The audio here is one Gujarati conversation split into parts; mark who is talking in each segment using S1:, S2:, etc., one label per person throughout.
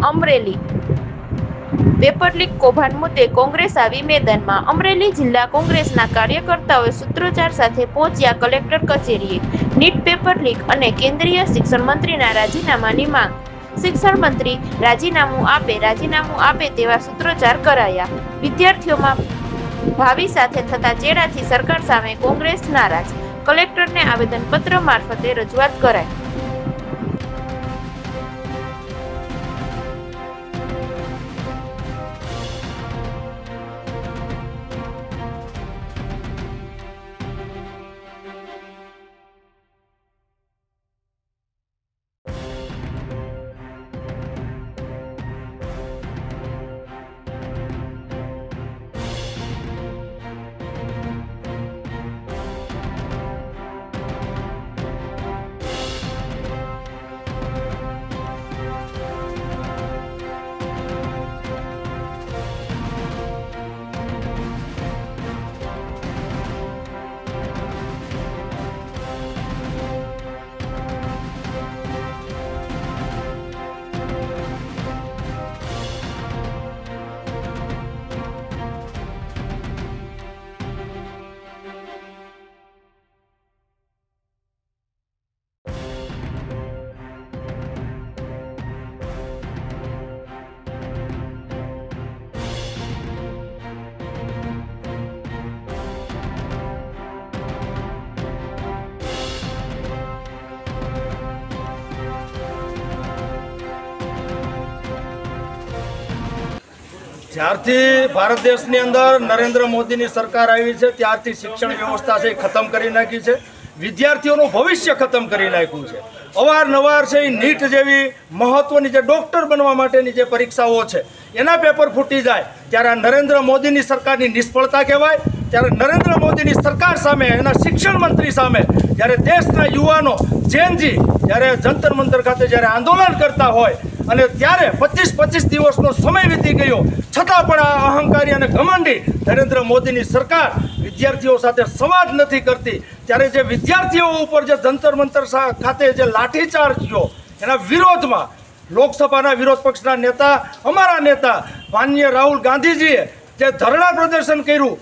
S1: અમરેલી પેપર લીક કૌભાંડ મુદ્દે કોંગ્રેસ આવી મેદાનમાં। અમરેલી જિલ્લા કોંગ્રેસના કાર્યકર્તાઓએ સૂત્રોચ્ચાર સાથે પહોંચ્યા કલેક્ટર કચેરીએ। નીટ પેપર લીક અને કેન્દ્રીય શિક્ષણ મંત્રીના રાજીનામાની માંગ। શિક્ષણ મંત્રી રાજીનામું આપે તેવા સૂત્રોચ્ચાર કરાયા। વિદ્યાર્થીઓમાં ભાવિ સાથે થતા ચેડાથી સરકાર સામે કોંગ્રેસ નારાજ। કલેક્ટરને આવેદનપત્ર મારફતે રજૂઆત કરાઈ।
S2: જ્યારથી ભારત દેશની અંદર નરેન્દ્ર મોદીની સરકાર આવી છે ત્યારથી શિક્ષણ વ્યવસ્થા છે એ ખતમ કરી નાખી છે। વિદ્યાર્થીઓનું ભવિષ્ય ખતમ કરી નાખ્યું છે। અવારનવાર છે એ નીટ જેવી મહત્વની જે ડૉક્ટર બનવા માટેની જે પરીક્ષાઓ છે એના પેપર ફૂટી જાય ત્યારે આ નરેન્દ્ર મોદીની સરકારની નિષ્ફળતા કહેવાય। ત્યારે નરેન્દ્ર મોદીની સરકાર સામે એના શિક્ષણ મંત્રી સામે જ્યારે દેશના યુવાનો જેનજી જ્યારે જંતર મંતર ખાતે જ્યારે આંદોલન કરતા હોય અને ત્યારે 25 દિવસનો સમય વીતી ગયો છતાં પણ આ અહંકારી અને ઘમંડી નરેન્દ્ર મોદીની સરકાર વિદ્યાર્થીઓ સાથે સંવાદ નથી કરતી। ત્યારે જે વિદ્યાર્થીઓ ઉપર જે જંતર મંતર ખાતે જે લાઠીચાર્જ થયો એના વિરોધમાં લોકસભાના વિરોધ પક્ષના નેતા અમારા નેતા માનનીય રાહુલ ગાંધીજીએ જે ધરણા પ્રદર્શન કર્યું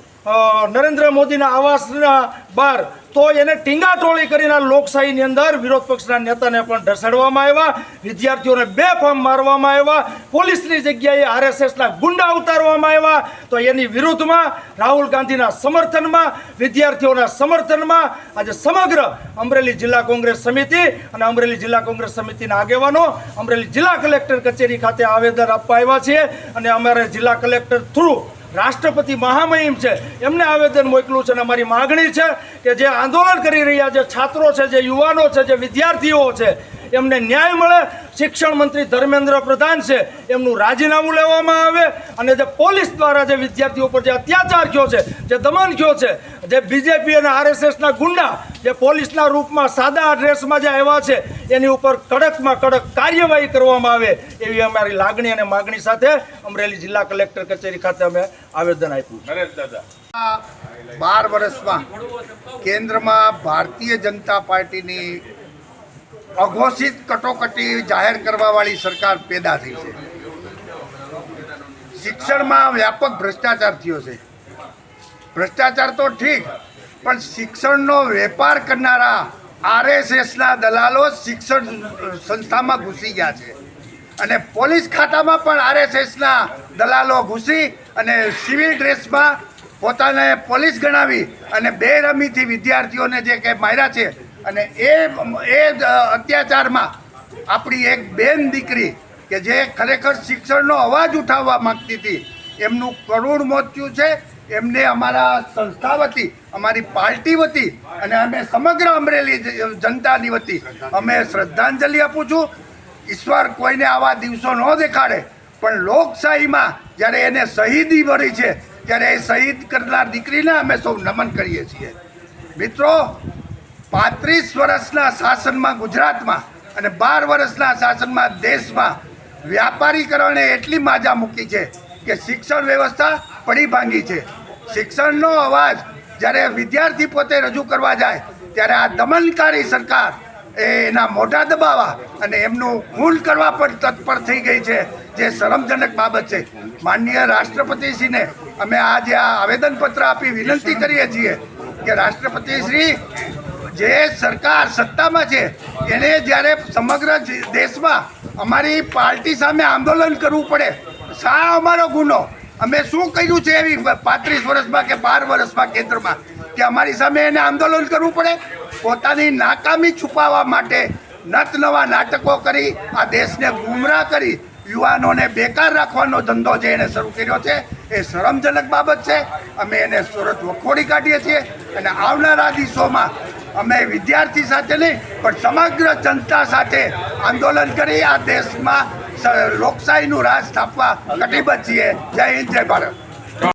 S2: નરેન્દ્ર મોદીના આવાસના બહાર તો એને ટીંગાટોળી કરીને લોકશાહીની અંદર વિરોધ પક્ષના નેતાને પણ ઢસડવામાં આવ્યા। વિદ્યાર્થીઓને બેફામ મારવામાં આવ્યા। પોલીસની જગ્યાએ આરએસએસના ગુંડા ઉતારવામાં આવ્યા। તો એની વિરુદ્ધમાં રાહુલ ગાંધીના સમર્થનમાં વિદ્યાર્થીઓના સમર્થનમાં આજે સમગ્ર અમરેલી જિલ્લા કોંગ્રેસ સમિતિ અને અમરેલી જિલ્લા કોંગ્રેસ સમિતિના આગેવાનો અમરેલી જિલ્લા કલેક્ટર કચેરી ખાતે આવેદન આપવા આવ્યા છીએ અને અમારે જિલ્લા કલેક્ટર થ્રુ રાષ્ટ્રપતિ મહામહિમ છે એમને આવેદન મોકલ્યું છે અને અમારી માગણી છે કે જે આંદોલન કરી રહ્યા જે છાત્રો છે જે યુવાનો છે જે વિદ્યાર્થીઓ છે એમને ન્યાય મળે। શિક્ષણ મંત્રી ધર્મેન્દ્ર પ્રધાન છે એમનું રાજીનામું લેવામાં આવે અને જે પોલીસ દ્વારા જે વિદ્યાર્થીઓ પર જે અત્યાચાર થયો છે જે દમન થયો છે જે બીજેપી અને આરએસએસના ગુંડા જે પોલીસના રૂપમાં સાદા ડ્રેસમાં જે આવ્યા છે એની ઉપર કડકમાં કડક કાર્યવાહી કરવામાં આવે એવી અમારી લાગણી અને માગણી સાથે અમરેલી જિલ્લા કલેક્ટર કચેરી ખાતે અમે આવેદન આપ્યું।
S3: 12 વર્ષમાં કેન્દ્રમાં ભારતીય જનતા પાર્ટીની અઘોષિત કટોકટી જાહેર કરવાવાળી સરકાર પેદા થઈ છે। શિક્ષણમાં વ્યાપક ભ્રષ્ટાચાર થયો છે। ભ્રષ્ટાચાર તો ઠીક પણ શિક્ષણનો વેપાર કરનારા આરએસએસના દલાલો શિક્ષણ સંસ્થામાં ઘૂસી ગયા છે અને પોલીસ ખાતામાં પણ આરએસએસના દલાલો ઘૂસી અને સિવિલ ડ્રેસમાં પોતાને પોલીસ ગણાવી અને બેરમીથી વિદ્યાર્થીઓને જે કંઈ માર્યા છે અને એ અત્યાચારમાં આપણી એક બેન દીકરી કે જે ખરેખર શિક્ષણનો અવાજ ઉઠાવવા માગતી હતી એમનું કરુણ મોત થયું છે। એમને અમારા સંસ્થા વતી અમારી પાર્ટી વતી અને અમે સમગ્ર અમરેલી જનતાની વતી અમે શ્રદ્ધાંજલિ આપું છું। ઈશ્વર કોઈને આવા દિવસો ન દેખાડે પણ લોકશાહીમાં જ્યારે એને શહીદી મળી છે ત્યારે એ શહીદ કરનાર દીકરીને અમે સૌ નમન કરીએ છીએ। મિત્રો 35 વર્ષના શાસનમાં ગુજરાતમાં અને 12 વર્ષના શાસનમાં દેશમાં વ્યાપારીકરણે એટલી માજા મૂકી છે કે શિક્ષણ વ્યવસ્થા પડી ભાંગી છે। શિક્ષણનો અવાજ જ્યારે વિદ્યાર્થી પોતે રજૂ કરવા જાય ત્યારે આ દમનકારી સરકાર એના મોઢા દબાવવા અને એમનું ખૂન કરવા પણ તત્પર થઈ ગઈ છે, જે શરમજનક બાબત છે. માનનીય રાષ્ટ્રપતિશ્રીને અમે આજે આ આવેદનપત્ર આપી વિનંતી કરીએ છીએ કે રાષ્ટ્રપતિશ્રી, જે સરકાર સત્તામાં છે એને જ્યારે સમગ્ર દેશમાં અમારી પાર્ટી સામે આંદોલન કરવું પડે, શા અમારો ગુનો, અમે શું કર્યું છે એવી 35 વર્ષમાં કે 12 વર્ષમાં કેન્દ્રમાં કે અમારી સામે એને આંદોલન કરવું પડે? પોતાની નાકામી છુપાવવા માટે નત નવા નાટકો કરી આ દેશને ગુમરાહ કરી યુવાનોને બેકાર રાખવાનો ધંધો જે એને શરૂ કર્યો છે એ શરમજનક બાબત છે. અમે એને સુરત વખોડી કાઢીએ છીએ અને આવનારા દિવસોમાં અમે વિદ્યાર્થી સાથે નહીં પણ સમગ્ર જનતા સાથે આંદોલન કરી આ દેશમાં લોકશાહીનું રાજ સ્થાપવા કટિબદ્ધ છીએ. જય હિન્દ, જય ભારત.